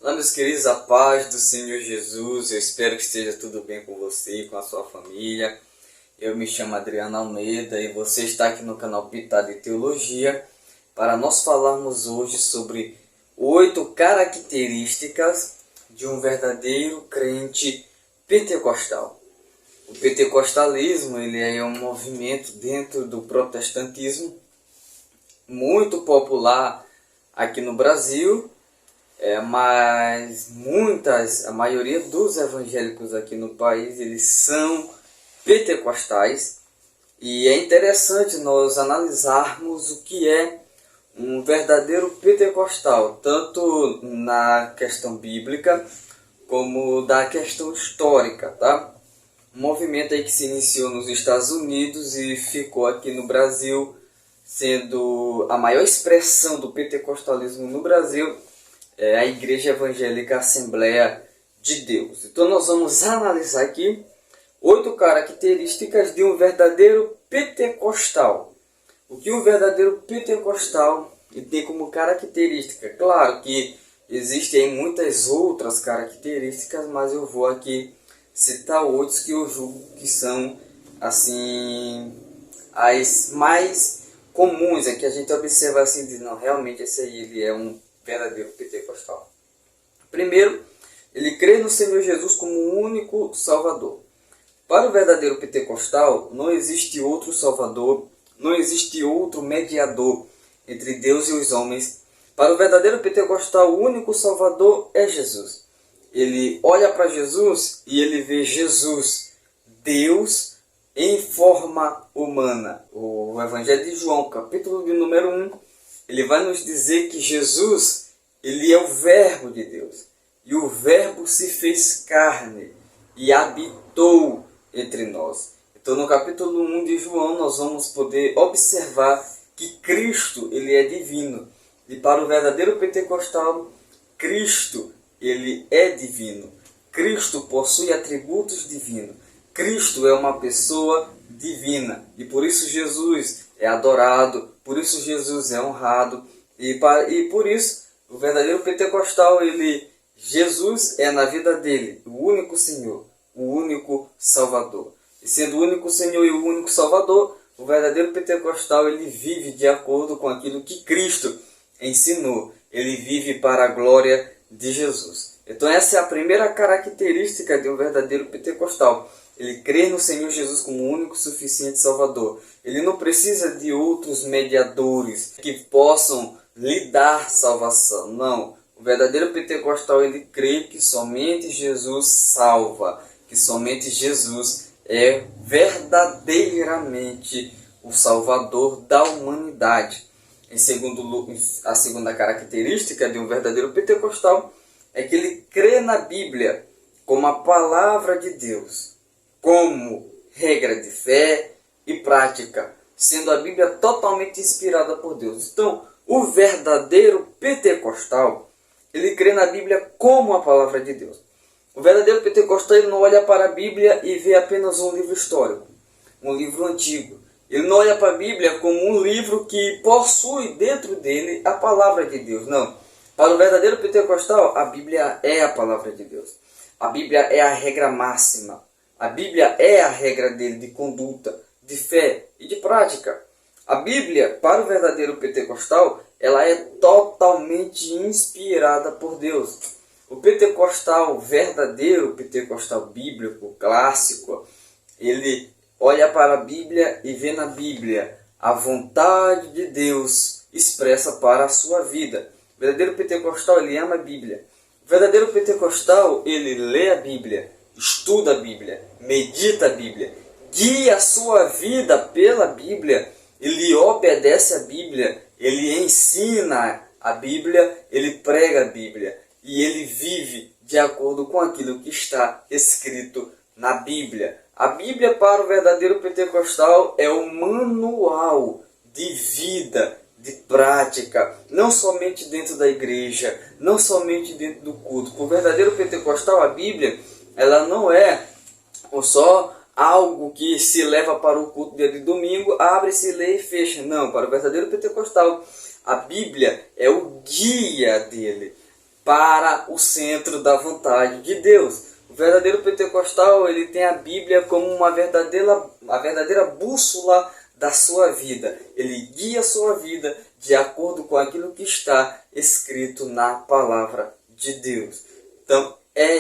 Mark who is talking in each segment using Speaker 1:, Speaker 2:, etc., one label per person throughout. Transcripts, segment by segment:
Speaker 1: Olá, meus queridos, a paz do Senhor Jesus. Eu espero que esteja tudo bem com você e com a sua família. Eu me chamo Adriano Almeida e você está aqui no canal Pitada de Teologia para nós falarmos hoje sobre 8 características de um verdadeiro crente pentecostal. O pentecostalismo ele é um movimento dentro do protestantismo muito popular aqui no Brasil. Mas a maioria dos evangélicos aqui no país, eles são pentecostais. E é interessante nós analisarmos o que é um verdadeiro pentecostal, tanto na questão bíblica como da questão histórica, tá? Um movimento aí que se iniciou nos Estados Unidos e ficou aqui no Brasil, sendo a maior expressão do pentecostalismo no Brasil é a Igreja Evangélica Assembleia de Deus. Então nós vamos analisar aqui 8 características de um verdadeiro pentecostal. O que um verdadeiro pentecostal tem como característica? Claro que existem muitas outras características, mas eu vou aqui citar 8 que eu julgo que são assim as mais comuns, que a gente observa assim, diz, não, realmente esse aí ele é um verdadeiro pentecostal. Primeiro, ele crê no Senhor Jesus como o único Salvador. Para o verdadeiro pentecostal, não existe outro Salvador, não existe outro mediador entre Deus e os homens. Para o verdadeiro pentecostal, o único Salvador é Jesus. Ele olha para Jesus e ele vê Jesus, Deus em forma humana. O Evangelho de João, capítulo de número 1, ele vai nos dizer que Jesus, ele é o Verbo de Deus. E o Verbo se fez carne e habitou entre nós. Então no capítulo 1 de João nós vamos poder observar que Cristo, ele é divino. E para o verdadeiro pentecostal, Cristo, ele é divino. Cristo possui atributos divinos. Cristo é uma pessoa divina. E por isso Jesus é adorado, por isso Jesus é honrado. E por isso o verdadeiro pentecostal, Jesus é na vida dele o único Senhor, o único Salvador. E sendo o único Senhor e o único Salvador, o verdadeiro pentecostal ele vive de acordo com aquilo que Cristo ensinou. Ele vive para a glória de Jesus. Então essa é a primeira característica de um verdadeiro pentecostal. Ele crê no Senhor Jesus como o único suficiente Salvador. Ele não precisa de outros mediadores que possam lhe dar salvação. Não. O verdadeiro pentecostal ele crê que somente Jesus salva, que somente Jesus é verdadeiramente o Salvador da humanidade. A segunda característica de um verdadeiro pentecostal é que ele crê na Bíblia como a palavra de Deus, como regra de fé e prática, sendo a Bíblia totalmente inspirada por Deus. Então, o verdadeiro pentecostal, ele crê na Bíblia como a palavra de Deus. O verdadeiro pentecostal ele não olha para a Bíblia e vê apenas um livro histórico, um livro antigo. Ele não olha para a Bíblia como um livro que possui dentro dele a palavra de Deus. Não. Para o verdadeiro pentecostal, a Bíblia é a palavra de Deus. A Bíblia é a regra máxima. A Bíblia é a regra dele de conduta, de fé e de prática. A Bíblia, para o verdadeiro pentecostal, ela é totalmente inspirada por Deus. O pentecostal verdadeiro, o pentecostal bíblico, clássico, ele olha para a Bíblia e vê na Bíblia a vontade de Deus expressa para a sua vida. O verdadeiro pentecostal, ele ama a Bíblia. O verdadeiro pentecostal, ele lê a Bíblia, estuda a Bíblia, medita a Bíblia, guia a sua vida pela Bíblia, ele obedece a Bíblia, ele ensina a Bíblia, ele prega a Bíblia e ele vive de acordo com aquilo que está escrito na Bíblia. A Bíblia para o verdadeiro pentecostal é o manual de vida, de prática, não somente dentro da igreja, não somente dentro do culto. Para o verdadeiro pentecostal, a Bíblia ela não é só algo que se leva para o culto dia de domingo, abre-se, lê e fecha. Não, para o verdadeiro pentecostal, a Bíblia é o guia dele. para o centro da vontade de Deus. O verdadeiro pentecostal, ele tem a Bíblia como a verdadeira bússola da sua vida. Ele guia a sua vida de acordo com aquilo que está escrito na palavra de Deus. Então, é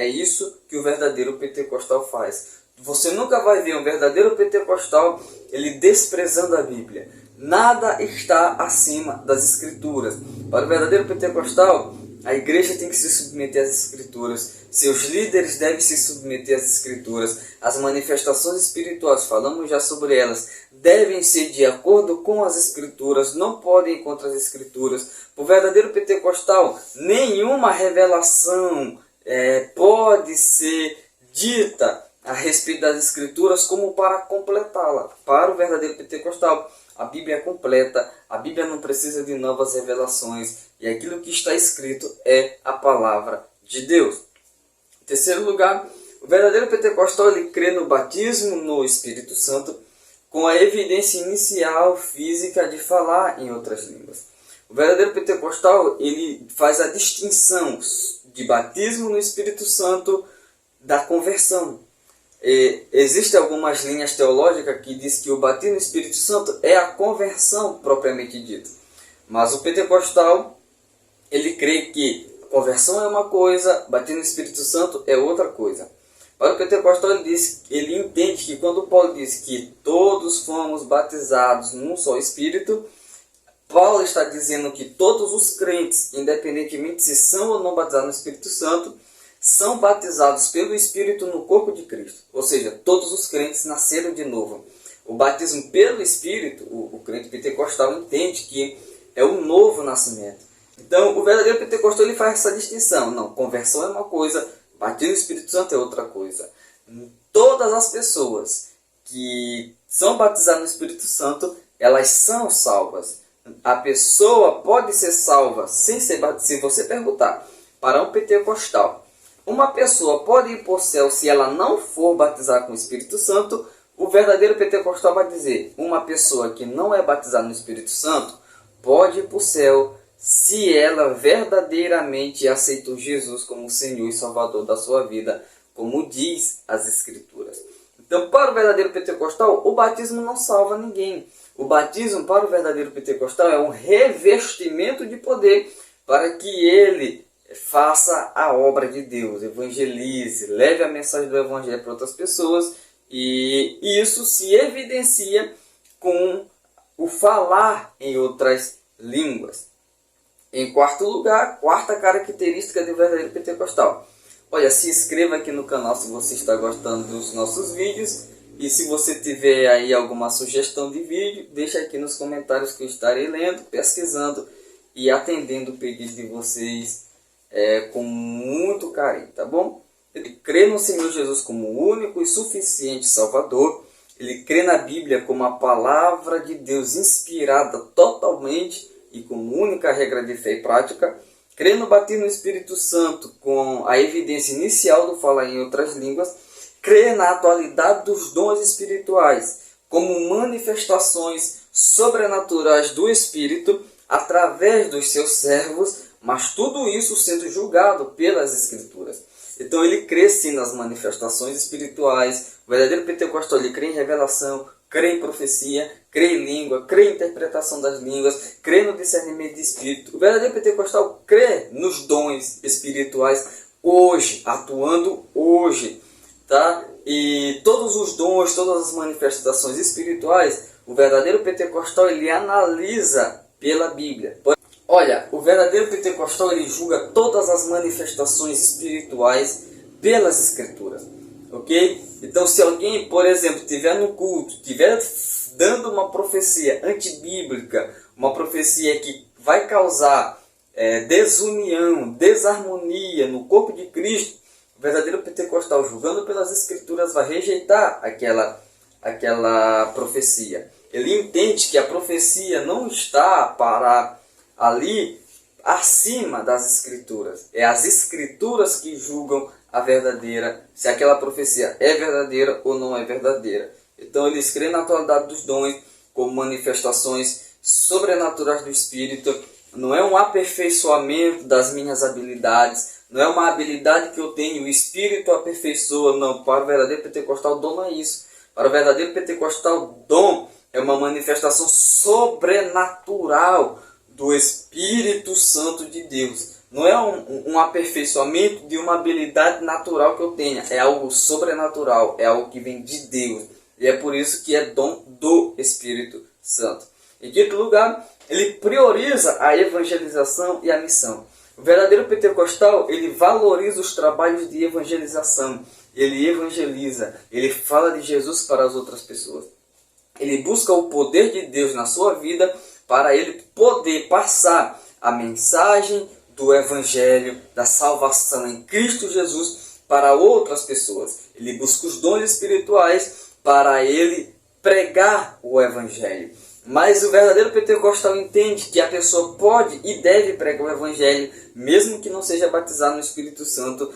Speaker 1: isso que o verdadeiro pentecostal faz. Você nunca vai ver um verdadeiro pentecostal ele desprezando a Bíblia. Nada está acima das Escrituras. Para o verdadeiro pentecostal, a igreja tem que se submeter às Escrituras. Seus líderes devem se submeter às Escrituras. As manifestações espirituais, falamos já sobre elas, devem ser de acordo com as Escrituras, não podem ir contra as Escrituras. Para o verdadeiro pentecostal, nenhuma revelação pode ser dita a respeito das Escrituras como para completá-la. Para o verdadeiro pentecostal, a Bíblia é completa, a Bíblia não precisa de novas revelações, e aquilo que está escrito é a palavra de Deus. Em terceiro lugar, o verdadeiro pentecostal ele crê no batismo no Espírito Santo com a evidência inicial física de falar em outras línguas. O verdadeiro pentecostal ele faz a distinção de batismo no Espírito Santo da conversão. Existem algumas linhas teológicas que diz que o batismo no Espírito Santo é a conversão propriamente dita. Mas o pentecostal, ele crê que a conversão é uma coisa, batismo no Espírito Santo é outra coisa. Para o pentecostal, ele entende que quando Paulo diz que todos fomos batizados num só Espírito, Paulo está dizendo que todos os crentes, independentemente se são ou não batizados no Espírito Santo, são batizados pelo Espírito no corpo de Cristo. Ou seja, todos os crentes nasceram de novo. O batismo pelo Espírito, o crente pentecostal entende que é o novo nascimento. Então, o verdadeiro pentecostal ele faz essa distinção. Não, conversão é uma coisa, batismo no Espírito Santo é outra coisa. Todas as pessoas que são batizadas no Espírito Santo, elas são salvas. A pessoa pode ser salva sem ser batizada. Se você perguntar para um pentecostal, uma pessoa pode ir para o céu se ela não for batizada com o Espírito Santo, o verdadeiro pentecostal vai dizer, uma pessoa que não é batizada no Espírito Santo pode ir para o céu se ela verdadeiramente aceitou Jesus como Senhor e Salvador da sua vida, como diz as Escrituras. Então, para o verdadeiro pentecostal, o batismo não salva ninguém. O batismo para o verdadeiro pentecostal é um revestimento de poder para que ele faça a obra de Deus, evangelize, leve a mensagem do Evangelho para outras pessoas, e isso se evidencia com o falar em outras línguas. Em quarto lugar, quarta característica do verdadeiro pentecostal. Olha, se inscreva aqui no canal se você está gostando dos nossos vídeos, e se você tiver aí alguma sugestão de vídeo, deixa aqui nos comentários que eu estarei lendo, pesquisando e atendendo o pedido de vocês com muito carinho, tá bom? Ele crê no Senhor Jesus como único e suficiente Salvador. Ele crê na Bíblia como a palavra de Deus inspirada totalmente e como única regra de fé e prática. Crê no batismo no Espírito Santo com a evidência inicial do falar em outras línguas. Crê na atualidade dos dons espirituais como manifestações sobrenaturais do Espírito através dos seus servos, mas tudo isso sendo julgado pelas Escrituras. Então ele crê sim nas manifestações espirituais. O verdadeiro pentecostal ele crê em revelação, crê em profecia, crê em língua, crê em interpretação das línguas, crê no discernimento de espírito. O verdadeiro pentecostal crê nos dons espirituais hoje, atuando hoje, tá? E todos os dons, todas as manifestações espirituais, o verdadeiro pentecostal ele analisa pela Bíblia. Olha, o verdadeiro pentecostal ele julga todas as manifestações espirituais pelas Escrituras, ok? Então, se alguém, por exemplo, estiver no culto, estiver dando uma profecia antibíblica, uma profecia que vai causar desunião, desarmonia no corpo de Cristo, o verdadeiro pentecostal, julgando pelas Escrituras, vai rejeitar aquela profecia. Ele entende que a profecia não está para ali acima das Escrituras. É as Escrituras que julgam a verdadeira, se aquela profecia é verdadeira ou não é verdadeira. Então eles creem na atualidade dos dons como manifestações sobrenaturais do Espírito não é um aperfeiçoamento das minhas habilidades, não é uma habilidade que eu tenho, o Espírito aperfeiçoa, não. Para o verdadeiro pentecostal, o dom não é isso. Para o verdadeiro pentecostal, o dom é uma manifestação sobrenatural do Espírito Santo de Deus. Não é um aperfeiçoamento de uma habilidade natural que eu tenha, é algo sobrenatural, é algo que vem de Deus. E é por isso que é dom do Espírito Santo. Em quinto lugar, ele prioriza a evangelização e a missão. O verdadeiro pentecostal, ele valoriza os trabalhos de evangelização. Ele evangeliza, ele fala de Jesus para as outras pessoas. Ele busca o poder de Deus na sua vida para ele poder passar a mensagem do Evangelho, da salvação em Cristo Jesus para outras pessoas. Ele busca os dons espirituais para ele pregar o Evangelho. Mas o verdadeiro pentecostal entende que a pessoa pode e deve pregar o Evangelho, mesmo que não seja batizado no Espírito Santo,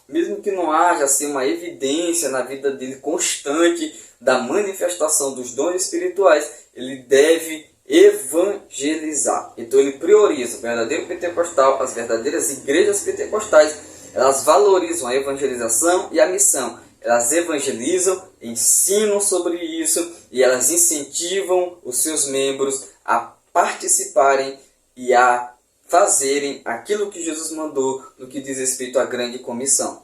Speaker 1: mesmo que não haja assim, uma evidência na vida dele constante da manifestação dos dons espirituais, ele deve evangelizar. Então ele prioriza o verdadeiro pentecostal, as verdadeiras igrejas pentecostais, elas valorizam a evangelização e a missão. Elas evangelizam, ensinam sobre isso e elas incentivam os seus membros a participarem e a fazerem aquilo que Jesus mandou no que diz respeito à grande comissão.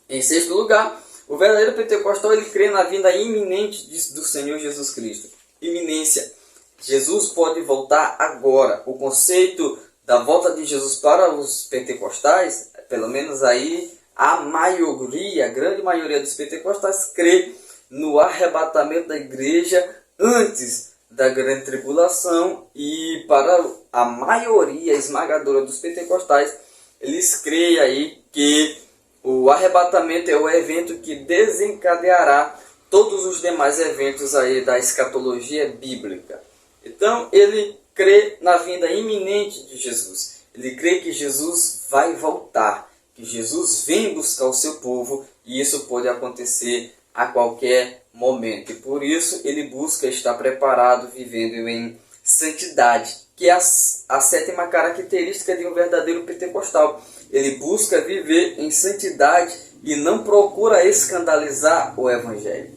Speaker 1: Em sexto lugar, o verdadeiro pentecostal ele crê na vinda iminente do Senhor Jesus Cristo. Iminência. Jesus pode voltar agora. O conceito da volta de Jesus para os pentecostais, pelo menos aí a maioria, a grande maioria dos pentecostais crê no arrebatamento da igreja antes da grande tribulação, e para a maioria esmagadora dos pentecostais, eles creem aí que o arrebatamento é o evento que desencadeará todos os demais eventos aí da escatologia bíblica. Então ele crê na vinda iminente de Jesus. Ele crê que Jesus vai voltar, que Jesus vem buscar o seu povo, e isso pode acontecer a qualquer momento. E por isso ele busca estar preparado, vivendo em santidade, que é a sétima característica de um verdadeiro pentecostal. Ele busca viver em santidade e não procura escandalizar o Evangelho.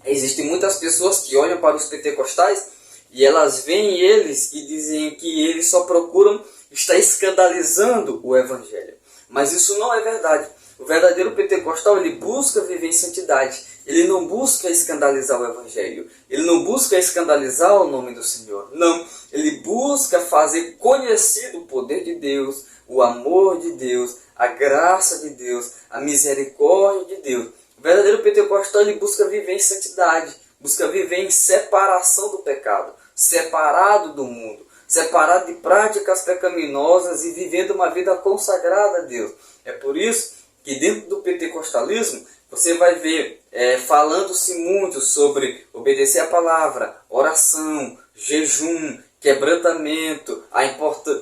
Speaker 1: Existem muitas pessoas que olham para os pentecostais e elas veem eles e dizem que eles só procuram estar escandalizando o Evangelho. Mas isso não é verdade. O verdadeiro pentecostal ele busca viver em santidade. Ele não busca escandalizar o Evangelho. Ele não busca escandalizar o nome do Senhor. Não. Ele busca fazer conhecido o poder de Deus, o amor de Deus, a graça de Deus, a misericórdia de Deus. O verdadeiro pentecostal ele busca viver em santidade. Busca viver em separação do pecado. Separado do mundo. Separado de práticas pecaminosas e vivendo uma vida consagrada a Deus. É por isso que dentro do pentecostalismo você vai ver falando-se muito sobre obedecer a palavra, oração, jejum, quebrantamento,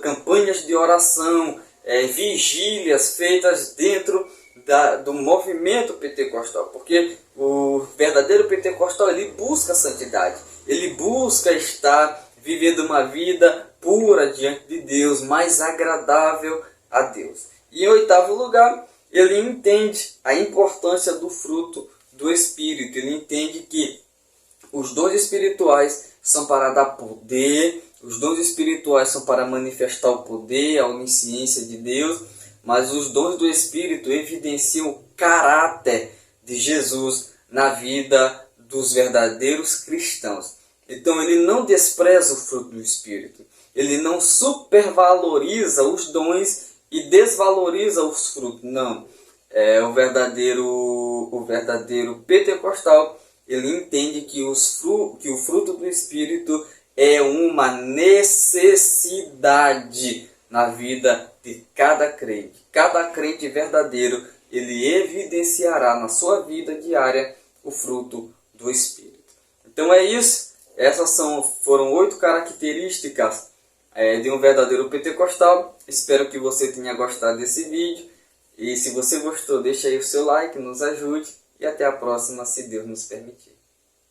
Speaker 1: campanhas de oração, vigílias feitas dentro do movimento pentecostal. Porque o verdadeiro pentecostal ele busca a santidade, ele busca estar vivendo uma vida pura diante de Deus, mais agradável a Deus. E em oitavo lugar, ele entende a importância do fruto do Espírito. Ele entende que os dons espirituais são para dar poder, os dons espirituais são para manifestar o poder, a onisciência de Deus, mas os dons do Espírito evidenciam o caráter de Jesus na vida dos verdadeiros cristãos. Então ele não despreza o fruto do Espírito, ele não supervaloriza os dons e desvaloriza os frutos. Não, o verdadeiro pentecostal ele entende que o fruto do Espírito é uma necessidade na vida de cada crente. Cada crente verdadeiro ele evidenciará na sua vida diária o fruto do Espírito. Então é isso. Essas foram 8 características de um verdadeiro pentecostal. Espero que você tenha gostado desse vídeo. E se você gostou, deixa aí o seu like, nos ajude. E até a próxima, se Deus nos permitir.